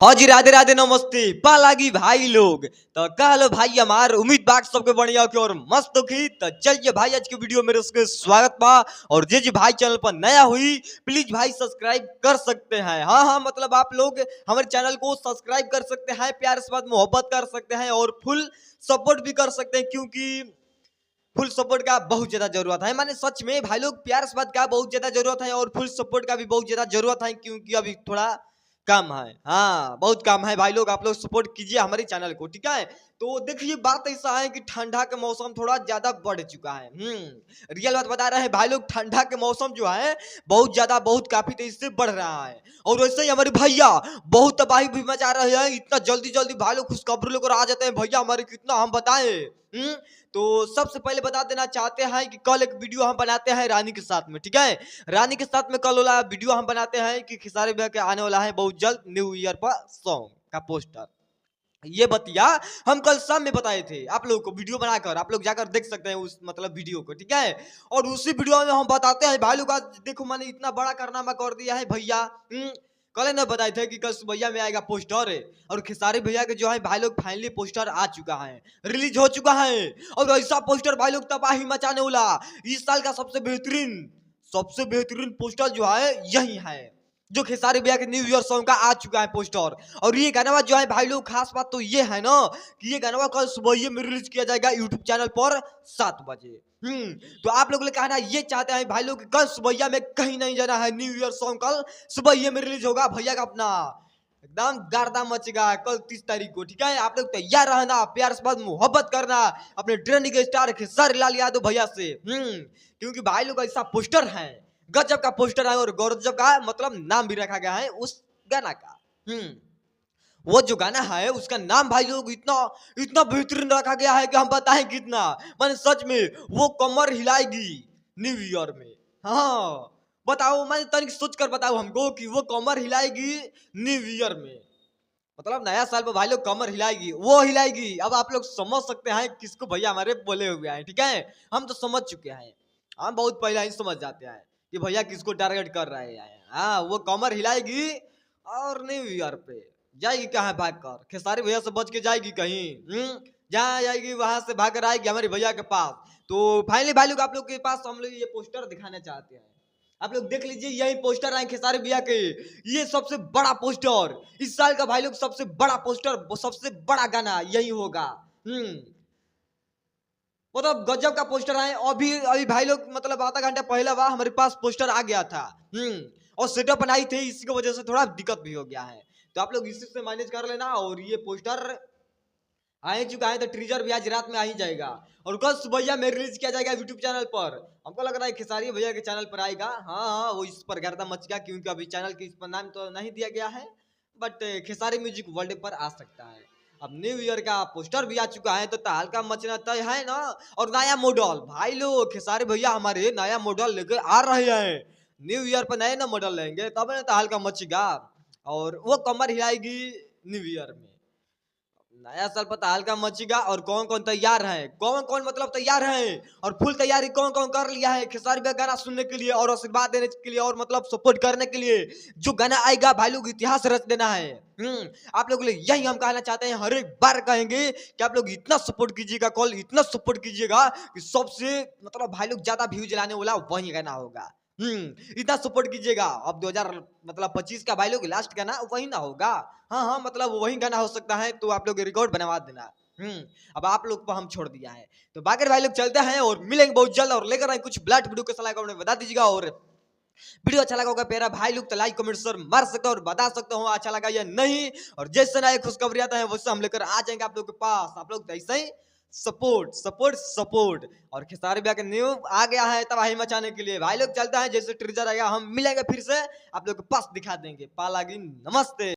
हाँ जी, राधे राधे नमस्ते पालागी भाई लोग। तो कहलो भाई हमार उम्मीद बात सबके बढ़िया की और मस्त होखी। तो चलिए भाई आज के वीडियो में उसके स्वागत बा। और जे भाई चैनल पर नया हुई प्लीज भाई सब्सक्राइब कर सकते हैं। हाँ मतलब आप लोग हमारे चैनल को सब्सक्राइब कर सकते हैं, प्यार से बात मोहब्बत कर सकते हैं और फुल सपोर्ट भी कर सकते हैं, क्योंकि फुल सपोर्ट का बहुत ज्यादा जरूरत है। माने सच में भाई लोग प्यार से बात का बहुत ज्यादा जरूरत है और फुल सपोर्ट का भी बहुत ज्यादा जरूरत है, क्योंकि अभी थोड़ा कम है। हाँ बहुत कम है भाई लोग, आप लोग सपोर्ट कीजिए हमारे चैनल को, ठीक है। तो देखिए बात ऐसा है कि ठंडा का मौसम थोड़ा ज्यादा बढ़ चुका है। रियल बात बता रहे हैं भाई लोग, ठंडा के मौसम जो है बहुत ज्यादा बहुत काफी तेजी से बढ़ रहा है। और वैसे ही हमारे भैया बहुत तबाही भी मचा रहे हैं। इतना जल्दी जल्दी भाई लोग खुशखबरी लेकर आ जाते हैं भैया हमारे, कितना हम बताएं। तो सबसे पहले बता देना चाहते हैं कि कल एक वीडियो हम बनाते हैं रानी के साथ में, ठीक है। रानी के साथ में कल वाला वीडियो हम बनाते हैं कि खिसारी भैया के आने वाला है बहुत जल्द न्यू ईयर पर सॉन्ग का पोस्टर। ये बतिया हम कल शाम में बताए थे आप लोगों को वीडियो बनाकर, आप लोग जाकर देख सकते हैं उस मतलब वीडियो को, ठीक है। और उसी वीडियो में हम बताते हैं भाई लोग, आज देखो मैंने इतना बड़ा कारनामा कर दिया है भैया। कल ना बताए थे कि कल सुबह में आएगा पोस्टर है। और खेसारी भैया के जो है भाई लोग फाइनली पोस्टर आ चुका है, रिलीज हो चुका है। और ऐसा पोस्टर भाई लोग तबाही मचाने वाला इस साल का सबसे बेहतरीन पोस्टर जो है यही है, जो खेसारी भैया के न्यू ईयर सॉन्ग का आ चुका है पोस्टर। और ये गाना जो है भाई लोग खास बात तो ये है ना कि ये गाना कल सुबह में रिलीज किया जाएगा यूट्यूब चैनल पर 7 बजे। तो आप लोग कहना ये चाहते हैं भाई लोग कल सुबह में कहीं नहीं जाना है, न्यू ईयर सॉन्ग कल सुबह में रिलीज होगा भैया का अपना एकदम गर्दा मचेगा कल 30 तारीख को, ठीक है। आप लोग तैयार रहना, प्यार से बात मोहब्बत करना अपने ट्रेंडिंग स्टार खेसारी लाल यादव भैया से। क्योंकि भाई लोग ऐसा पोस्टर है, गजब का पोस्टर है और गजब का मतलब नाम भी रखा गया है उस गाना का। वो जो गाना है उसका नाम भाई लोग इतना इतना बेहतरीन रखा गया है कि हम बताएं कितना। मैंने सच में वो कमर हिलाएगी न्यू ईयर में। हाँ बताओ, मैंने तनिक सोच कर बताओ हमको कि वो कमर हिलाएगी न्यू ईयर में, मतलब नया साल पर भाई लोग कमर हिलाएगी, वो हिलाएगी। अब आप लोग समझ सकते हैं किसको भैया हमारे बोले हुए हैं, ठीक है। हम तो समझ चुके हैं, हम बहुत पहले ही समझ जाते हैं कि भैया किसको टारगेट कर रहे हैं। हाँ वो कमर हिलाएगी और न्यू ईयर पे जाएगी कहाँ भाग कर, खेसारी भैया से बच के जाएगी कहीं। जहाँ जाएगी वहां से भाग कर आएगी हमारे भैया के पास। तो फाइनली भाई लोग आप लोग के पास हम लोग ये पोस्टर दिखाना चाहते हैं, आप लोग देख लीजिए यही पोस्टर आए खेसारी भैया के। ये सबसे बड़ा पोस्टर इस साल का भाई लोग, सबसे बड़ा पोस्टर सबसे बड़ा गाना यही होगा। मतलब गजब का पोस्टर आए। अभी अभी भाई लोग मतलब आधा घंटा पहले वह हमारे पास पोस्टर आ गया था। और सेटअप बनाई थी, इसी की वजह से थोड़ा दिक्कत भी हो गया है। तो आप लोग इसी से मैनेज कर लेना। और ये पोस्टर आ ही चुका है, तो ट्रीजर भी आज रात में आ ही जाएगा और कल सुबह में रिलीज किया जाएगा यूट्यूब चैनल पर। हमको लग रहा है खेसारी भैया के चैनल पर आएगा। हाँ वो इस पर गर्दा मच गया, क्योंकि अभी चैनल के इस पर नाम तो नहीं दिया गया है, बट खेसारी म्यूजिक वर्ल्ड पर आ सकता है। अब न्यू ईयर का पोस्टर भी आ चुका है, तो तहलका मचना तय है ना। और नया मॉडल भाई लोग खेसारी भैया हमारे नया मॉडल लेकर आ रहे हैं, न्यू ईयर पर नए ना मॉडल लेंगे तब ना तहलका मचेगा। और वो कमर हिलाएगी न्यू ईयर में, नया साल पर हल्का मचेगा। और कौन कौन तैयार है, कौन कौन मतलब तैयार है और फुल तैयारी कौन कौन कर लिया है खेसारी भैया गाना सुनने के लिए और आशीर्वाद देने के लिए और मतलब सपोर्ट करने के लिए। जो गाना आएगा भाई लोग इतिहास रच देना है। आप लोग यही हम कहना चाहते हैं, हर एक बार कहेंगे कि आप लोग इतना सपोर्ट कीजिएगा, कॉल इतना सपोर्ट कीजिएगा कि सबसे मतलब भाई लोग ज्यादा व्यूज लाने वाला वही गाना होगा। इतना सपोर्ट कीजिएगा। अब 2000 मतलब 25 का भाई लोग लास्ट गाना वही ना होगा। हाँ मतलब वही गाना हो सकता है, तो आप लोग रिकॉर्ड बनवा देना। अब आप लोग को हम छोड़ दिया है। तो बाकी भाई लोग चलते हैं और मिलेंगे बहुत जल्द और लेकर आए कुछ ब्लड वीडियो के सलाह उन्हें बता दीजिएगा। और वीडियो अच्छा लगा होगा प्यारा भाई लोग तो लाइक कमेंट शेयर मार सकते हो और बता सकते हो अच्छा लगा या नहीं। और जैसे नए खुशखबरी आता है वैसे हम लेकर आ जाएंगे आप लोग के पास। आप लोग ऐसे ही सपोर्ट सपोर्ट सपोर्ट। और खेसारी भैया का न्यू आ गया है तबाही मचाने के लिए। भाई लोग चलता है, जैसे ट्रीजर आएगा हम मिलेंगे फिर से आप लोग के पास दिखा देंगे। पालागी नमस्ते।